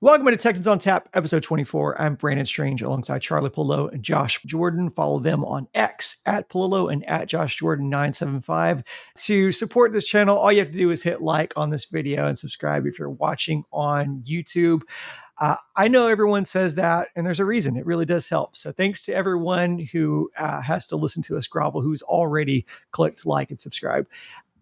Welcome to Texans on Tap, episode 24. I'm Brandon Strange alongside Charlie Palillo and Josh Jordan. Follow them on X at Palillo and at Josh Jordan 975. To support this channel, all you have to do is hit like on this video and subscribe if you're watching on YouTube. I know everyone says that, and there's a reason. It really does help. So thanks to everyone who has to listen to us grovel, who's already clicked like and subscribe.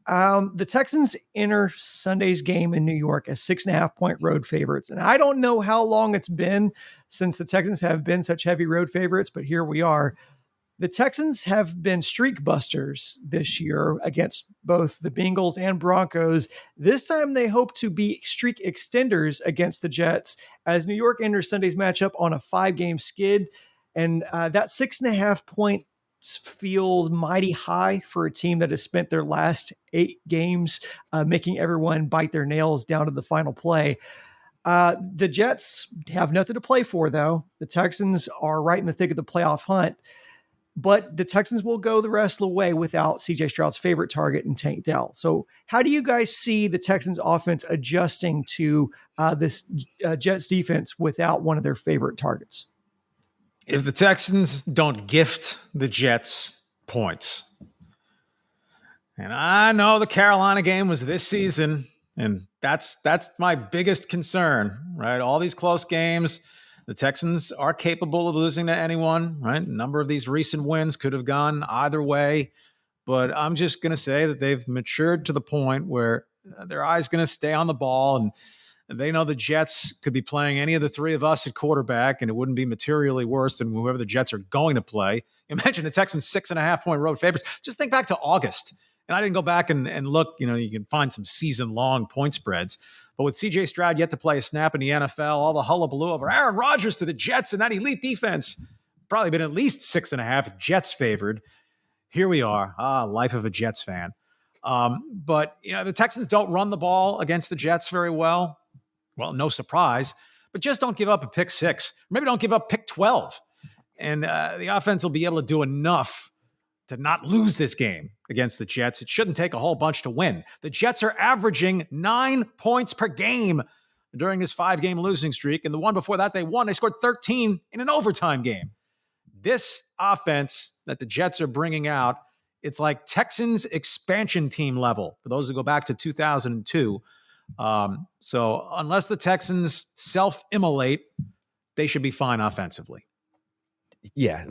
The Texans enter Sunday's game in New York as 6.5-point road favorites. And I don't know how long it's been since the Texans have been such heavy road favorites, but here we are. The Texans have been streak busters this year against both the Bengals and Broncos. This time they hope to be streak extenders against the Jets as New York enters Sunday's matchup on a 5-game skid. And that 6.5-point feels mighty high for a team that has spent their last 8 games making everyone bite their nails down to the final play. The Jets have nothing to play for, though. The Texans are right in the thick of the playoff hunt, but the Texans will go the rest of the way without CJ Stroud's favorite target in Tank Dell. So how do you guys see the Texans offense adjusting to this Jets defense without one of their favorite targets? If the Texans don't gift the Jets points, and I know the Carolina game was this season, and that's my biggest concern, right? All these close games, the Texans are capable of losing to anyone, right? A number of these recent wins could have gone either way, but I'm just going to say that they've matured to the point where their eye's going to stay on the ball, and they know the Jets could be playing any of the three of us at quarterback, and it wouldn't be materially worse than whoever the Jets are going to play. Imagine the Texans 6.5-point road favorites. Just think back to August. And I didn't go back and look, you can find some season-long point spreads. But with CJ Stroud yet to play a snap in the NFL, all the hullabaloo over Aaron Rodgers to the Jets and that elite defense, probably been at least 6.5 Jets favored. Here we are. Life of a Jets fan. But the Texans don't run the ball against the Jets very well. Well, no surprise, but just don't give up a pick 6. Maybe don't give up pick 12. And the offense will be able to do enough to not lose this game against the Jets. It shouldn't take a whole bunch to win. The Jets are averaging 9 points per game during this 5-game losing streak. And the one before that they won, they scored 13 in an overtime game. This offense that the Jets are bringing out, it's like Texans expansion team level, for those who go back to 2002. So unless the Texans self-immolate, they should be fine offensively. Yeah,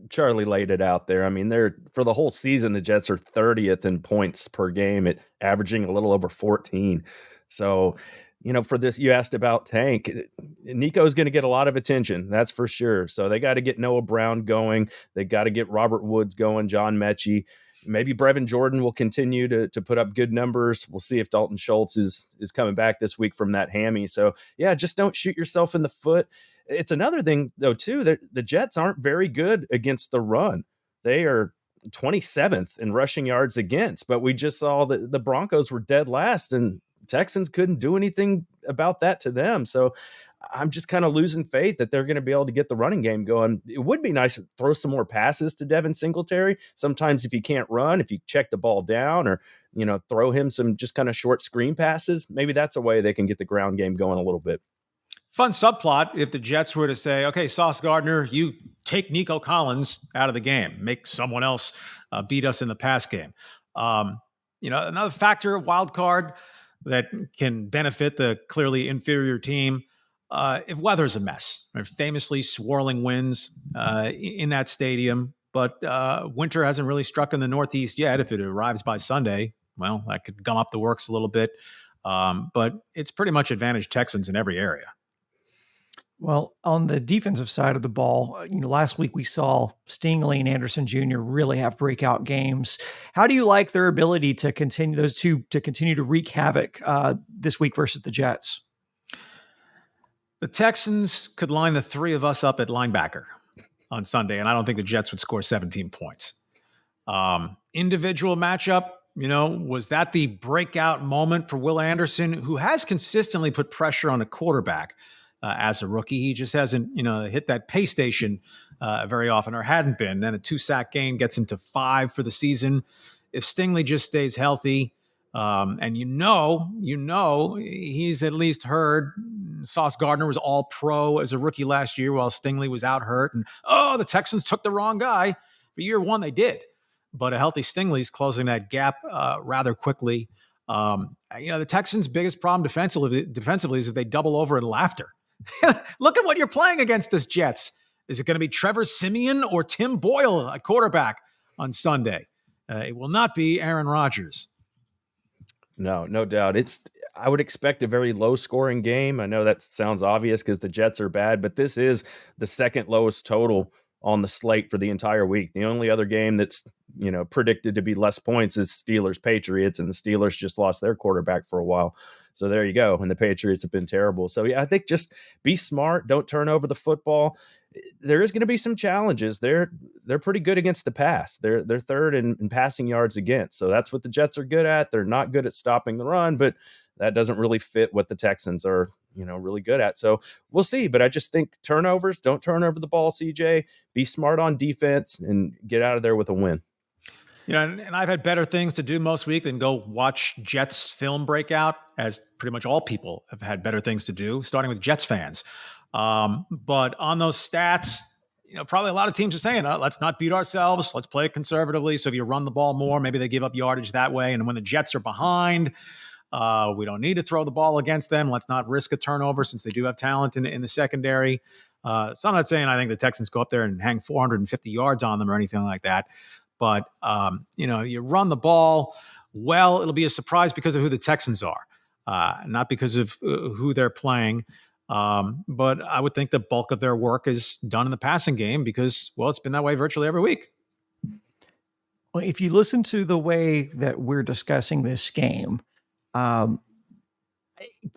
Charlie laid it out there. I mean, for the whole season, the Jets are 30th in points per game, at averaging a little over 14. So, for this, you asked about Tank. Nico's going to get a lot of attention, that's for sure. So they got to get Noah Brown going. They got to get Robert Woods going, John Mechie. Maybe Brevin Jordan will continue to put up good numbers. We'll see if Dalton Schultz is coming back this week from that hammy. So, yeah, just don't shoot yourself in the foot. It's another thing, though, too, that the Jets aren't very good against the run. They are 27th in rushing yards against, but we just saw that the Broncos were dead last, and Texans couldn't do anything about that to them. So I'm just kind of losing faith that they're going to be able to get the running game going. It would be nice to throw some more passes to Devin Singletary. Sometimes if you can't run, if you check the ball down or, throw him some just kind of short screen passes, maybe that's a way they can get the ground game going a little bit. Fun subplot if the Jets were to say, okay, Sauce Gardner, you take Collins out of the game, make someone else beat us in the pass game. Another factor, wild card, that can benefit the clearly inferior team if weather's a mess. Famously swirling winds in that stadium, but winter hasn't really struck in the Northeast yet. If it arrives by Sunday, well, that could gum up the works a little bit. But it's pretty much advantage Texans in every area. Well, on the defensive side of the ball, last week we saw Stingley and Anderson Jr. really have breakout games. How do you like their ability to continue to wreak havoc this week versus the Jets? The Texans could line the three of us up at linebacker on Sunday, and I don't think the Jets would score 17 points. Individual matchup, was that the breakout moment for Will Anderson, who has consistently put pressure on a quarterback? As a rookie, he just hasn't, hit that pay station very often, or hadn't been. Then a 2-sack game gets him to 5 for the season. If Stingley just stays healthy, And you know, he's at least heard Sauce Gardner was all pro as a rookie last year while Stingley was out hurt. And, the Texans took the wrong guy. For year one, they did. But a healthy Stingley's closing that gap rather quickly. The Texans' biggest problem defensively is that they double over in laughter. Look at what you're playing against us, Jets. Is it going to be Trevor Siemian or Tim Boyle at quarterback on Sunday? It will not be Aaron Rodgers. No doubt. I would expect a very low-scoring game. I know that sounds obvious because the Jets are bad, but this is the second lowest total on the slate for the entire week. The only other game that's predicted to be less points is Steelers-Patriots, and the Steelers just lost their quarterback for a while. So there you go. And the Patriots have been terrible. So yeah, I think just be smart. Don't turn over the football. There is going to be some challenges. They're pretty good against the pass. They're third in passing yards against. So that's what the Jets are good at. They're not good at stopping the run, but that doesn't really fit what the Texans are, really good at. So we'll see. But I just think turnovers, don't turn over the ball, CJ. Be smart on defense and get out of there with a win. And I've had better things to do most week than go watch Jets film breakout, as pretty much all people have had better things to do, starting with Jets fans. But on those stats, probably a lot of teams are saying, let's not beat ourselves. Let's play it conservatively. So if you run the ball more, maybe they give up yardage that way. And when the Jets are behind, we don't need to throw the ball against them. Let's not risk a turnover since they do have talent in the secondary. So I'm not saying I think the Texans go up there and hang 450 yards on them or anything like that. But, you run the ball well, it'll be a surprise because of who the Texans are, not because of who they're playing. But I would think the bulk of their work is done in the passing game because, well, it's been that way virtually every week. Well, if you listen to the way that we're discussing this game, to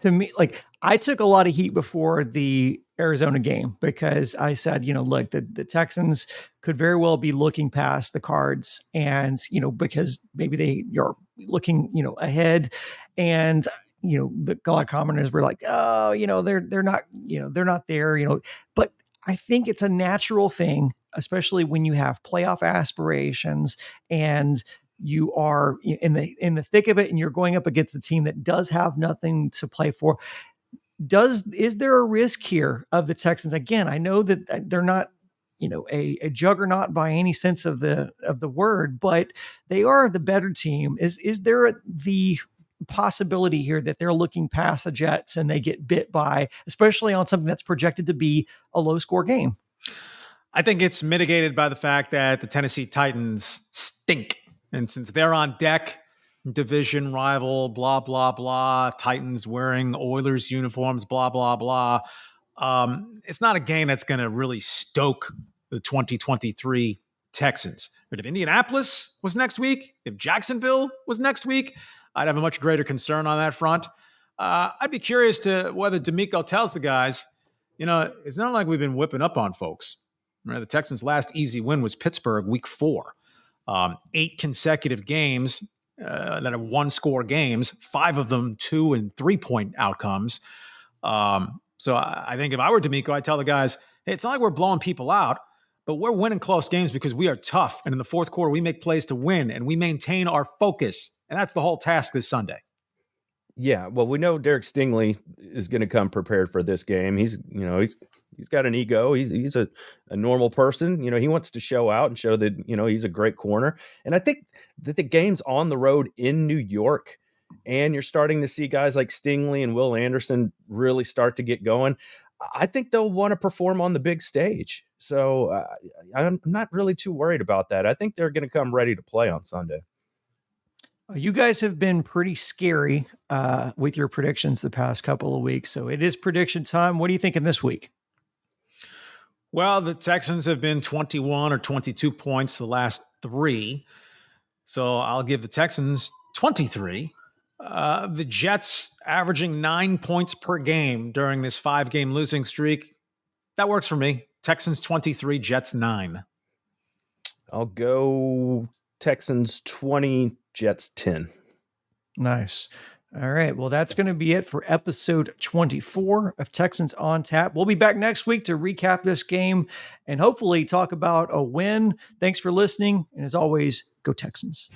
me, like, I took a lot of heat before the Arizona game because I said, look, the Texans could very well be looking past the Cards and, because maybe they are looking, ahead, and, the a lot of commenters were like, oh, they're not, they're not there, but I think it's a natural thing, especially when you have playoff aspirations and you are in the thick of it and you're going up against a team that does have nothing to play for. Is there a risk here of the Texans? Again, I know that they're not, a juggernaut by any sense of the word, but they are the better team. Is there the possibility here that they're looking past the Jets and they get bit by, especially on something that's projected to be a low score game? I think it's mitigated by the fact that the Tennessee Titans stink. And since they're on deck, division rival, blah, blah, blah, Titans wearing Oilers uniforms, blah, blah, blah. It's not a game that's going to really stoke the 2023 Texans. But if Indianapolis was next week, if Jacksonville was next week, I'd have a much greater concern on that front. I'd be curious to whether D'Amico tells the guys, it's not like we've been whipping up on folks. Right? The Texans' last easy win was Pittsburgh week 4. 8 consecutive games that are one-score games, 5 of them 2 and 3-point outcomes. So I think if I were D'Amico, I'd tell the guys, hey, it's not like we're blowing people out, but we're winning close games because we are tough. And in the fourth quarter, we make plays to win and we maintain our focus. And that's the whole task this Sunday. Yeah, well, we know Derek Stingley is going to come prepared for this game. He's got an ego. He's a normal person. He wants to show out and show that, he's a great corner. And I think that the game's on the road in New York, and you're starting to see guys like Stingley and Will Anderson really start to get going. I think they'll want to perform on the big stage. So I'm not really too worried about that. I think they're going to come ready to play on Sunday. You guys have been pretty scary with your predictions the past couple of weeks. So it is prediction time. What are you thinking this week? Well, the Texans have been 21 or 22 points the last 3. So I'll give the Texans 23. The Jets averaging 9 points per game during this 5-game losing streak. That works for me. Texans 23, Jets 9. I'll go Texans 20, Jets 10. Nice. All right. Well, that's going to be it for episode 24 of Texans on Tap. We'll be back next week to recap this game and hopefully talk about a win. Thanks for listening. And as always, go Texans.